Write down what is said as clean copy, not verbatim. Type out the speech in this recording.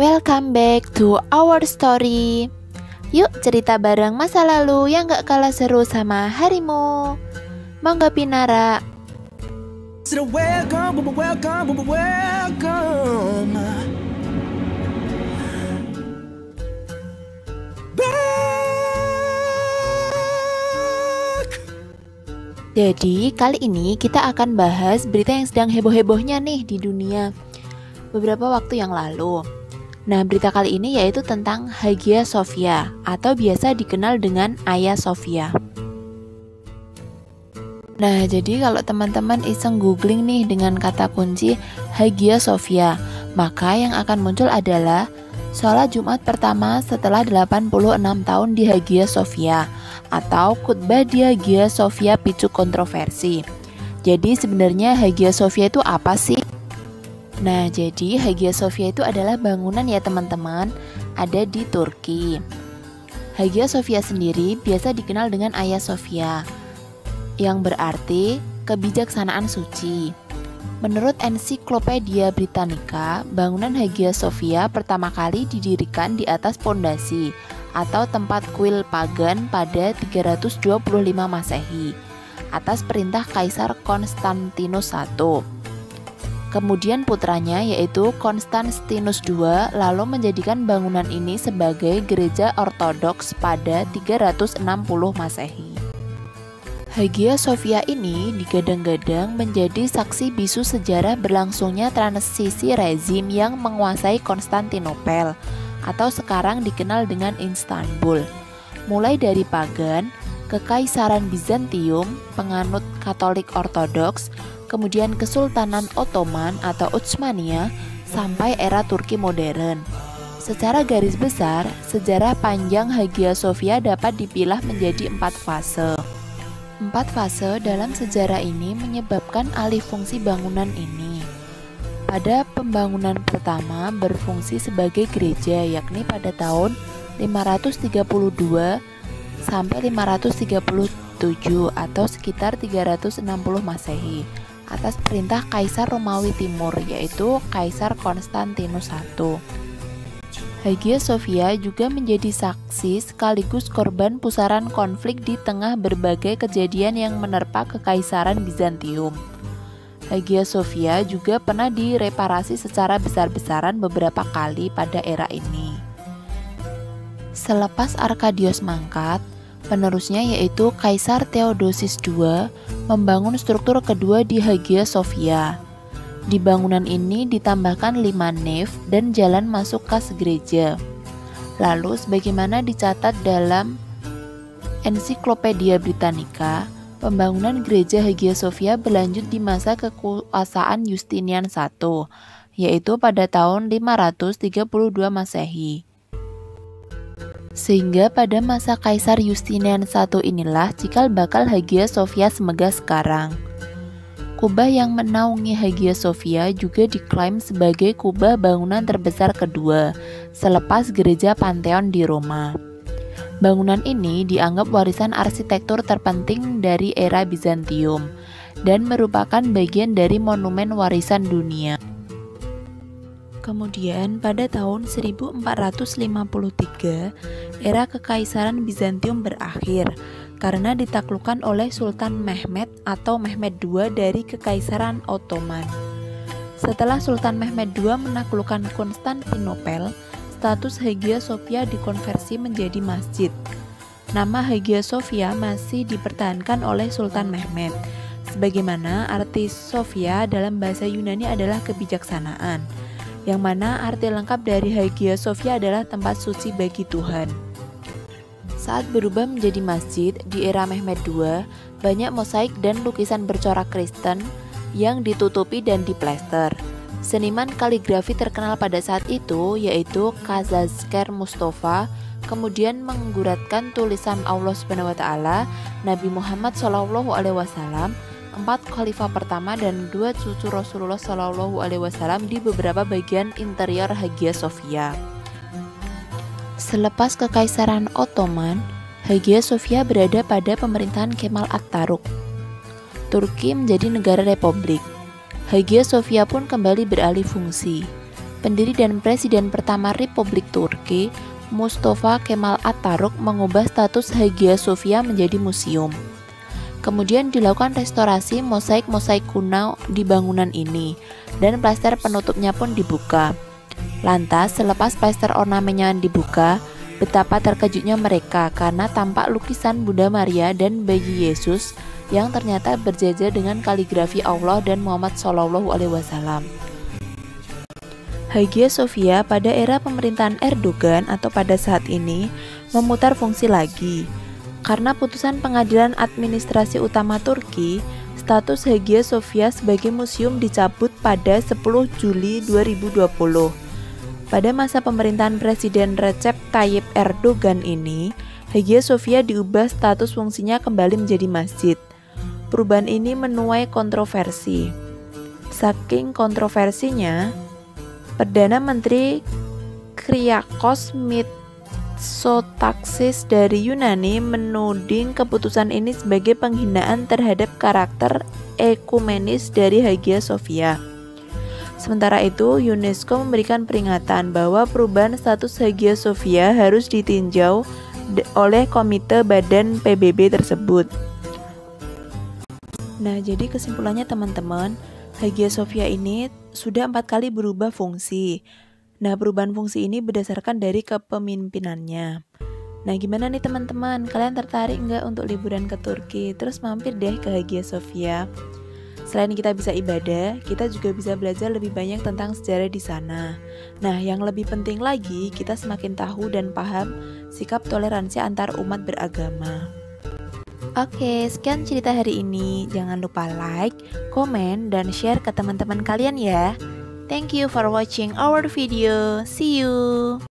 Welcome back to our story. Yuk cerita bareng masa lalu yang gak kalah seru sama harimu. Mangga Pinara. Jadi kali ini kita akan bahas berita yang sedang heboh-hebohnya nih di dunia beberapa waktu yang lalu. Nah, berita kali ini yaitu tentang Hagia Sophia atau biasa dikenal dengan Hagia Sophia. Nah, jadi kalau teman-teman iseng googling nih dengan kata kunci Hagia Sophia, maka yang akan muncul adalah sholat Jumat pertama setelah 86 tahun di Hagia Sophia atau khutbah di Hagia Sophia picu kontroversi. Jadi sebenarnya Hagia Sophia itu apa sih? Nah, jadi Hagia Sophia itu adalah bangunan ya teman-teman, ada di Turki. Hagia Sophia sendiri biasa dikenal dengan Hagia Sophia, yang berarti kebijaksanaan suci. Menurut Ensiklopedia Britannica, bangunan Hagia Sophia pertama kali didirikan di atas pondasi atau tempat kuil pagan pada 325 Masehi atas perintah Kaisar Konstantinus I. Kemudian putranya yaitu Konstantinus II lalu menjadikan bangunan ini sebagai gereja ortodoks pada 360 Masehi. Hagia Sophia ini digadang-gadang menjadi saksi bisu sejarah berlangsungnya transisi rezim yang menguasai Konstantinopel atau sekarang dikenal dengan Istanbul. Mulai dari pagan, Kekaisaran Bizantium, penganut Katolik Ortodoks, kemudian Kesultanan Ottoman atau Utsmania, sampai era Turki modern. Secara garis besar, sejarah panjang Hagia Sophia dapat dipilah menjadi 4 fase. 4 fase dalam sejarah ini menyebabkan alih fungsi bangunan ini. Pada pembangunan pertama berfungsi sebagai gereja, yakni pada tahun 532 sampai 537 atau sekitar 360 Masehi atas perintah Kaisar Romawi Timur yaitu Kaisar Konstantinus I. Hagia Sophia juga menjadi saksi sekaligus korban pusaran konflik di tengah berbagai kejadian yang menerpa Kekaisaran Bizantium. Hagia Sophia juga pernah direparasi secara besar-besaran beberapa kali pada era ini. Selepas Arkadios mangkat, penerusnya yaitu Kaisar Theodosius II membangun struktur kedua di Hagia Sophia. Di bangunan ini ditambahkan 5 nave dan jalan masuk kas gereja. Lalu sebagaimana dicatat dalam Ensiklopedia Britannica, pembangunan gereja Hagia Sophia berlanjut di masa kekuasaan Justinian I, yaitu pada tahun 532 Masehi. Sehingga pada masa Kaisar Justinian I inilah cikal bakal Hagia Sophia semegah sekarang. Kubah yang menaungi Hagia Sophia juga diklaim sebagai kubah bangunan terbesar kedua selepas gereja Pantheon di Roma. Bangunan ini dianggap warisan arsitektur terpenting dari era Bizantium dan merupakan bagian dari monumen warisan dunia. Kemudian pada tahun 1453, era Kekaisaran Bizantium berakhir karena ditaklukkan oleh Sultan Mehmed atau Mehmed II dari Kekaisaran Ottoman. Setelah Sultan Mehmed II menaklukkan Konstantinopel, status Hagia Sophia dikonversi menjadi masjid. Nama Hagia Sophia masih dipertahankan oleh Sultan Mehmed, sebagaimana arti Sophia dalam bahasa Yunani adalah kebijaksanaan, yang mana arti lengkap dari Hagia Sophia adalah tempat suci bagi Tuhan. Saat berubah menjadi masjid di era Mehmed II, banyak mosaik dan lukisan bercorak Kristen yang ditutupi dan diplester. Seniman kaligrafi terkenal pada saat itu yaitu Kazazker Mustafa kemudian mengguratkan tulisan Allah SWT, Nabi Muhammad SAW, 4 khalifah pertama dan 2 cucu Rasulullah SAW di beberapa bagian interior Hagia Sophia. Selepas Kekaisaran Ottoman, Hagia Sophia berada pada pemerintahan Kemal Atatürk. Turki menjadi negara republik. Hagia Sophia pun kembali beralih fungsi. pendiri dan presiden pertama Republik Turki, Mustafa Kemal Atatürk, mengubah status Hagia Sophia menjadi museum. Kemudian dilakukan restorasi mosaik-mosaik kuno di bangunan ini, dan plester penutupnya pun dibuka. Lantas, selepas plester ornamennya dibuka, betapa terkejutnya mereka karena tampak lukisan Bunda Maria dan bayi Yesus yang ternyata berjajar dengan kaligrafi Allah dan Muhammad SAW. Hagia Sophia pada era pemerintahan Erdogan atau pada saat ini memutar fungsi lagi. Karena putusan Pengadilan Administrasi Utama Turki, status Hagia Sophia sebagai museum dicabut pada 10 Juli 2020. Pada masa pemerintahan Presiden Recep Tayyip Erdogan ini, Hagia Sophia diubah status fungsinya kembali menjadi masjid. Perubahan ini menuai kontroversi. Saking kontroversinya, Perdana Menteri Kyriakos Mitsotakis dari Yunani menuding keputusan ini sebagai penghinaan terhadap karakter ekumenis dari Hagia Sophia. Sementara itu, UNESCO memberikan peringatan bahwa perubahan status Hagia Sophia harus ditinjau oleh Komite Badan PBB tersebut. Nah, jadi kesimpulannya teman-teman, Hagia Sophia ini sudah 4 kali berubah fungsi. Nah, perubahan fungsi ini berdasarkan dari kepemimpinannya. Nah, gimana nih teman-teman? Kalian tertarik nggak untuk liburan ke Turki? Terus mampir deh ke Hagia Sophia. Selain kita bisa ibadah, kita juga bisa belajar lebih banyak tentang sejarah di sana. Nah, yang lebih penting lagi, kita semakin tahu dan paham sikap toleransi antar umat beragama. Oke, sekian cerita hari ini. Jangan lupa like, komen, dan share ke teman-teman kalian ya. Thank you for watching our video. See you.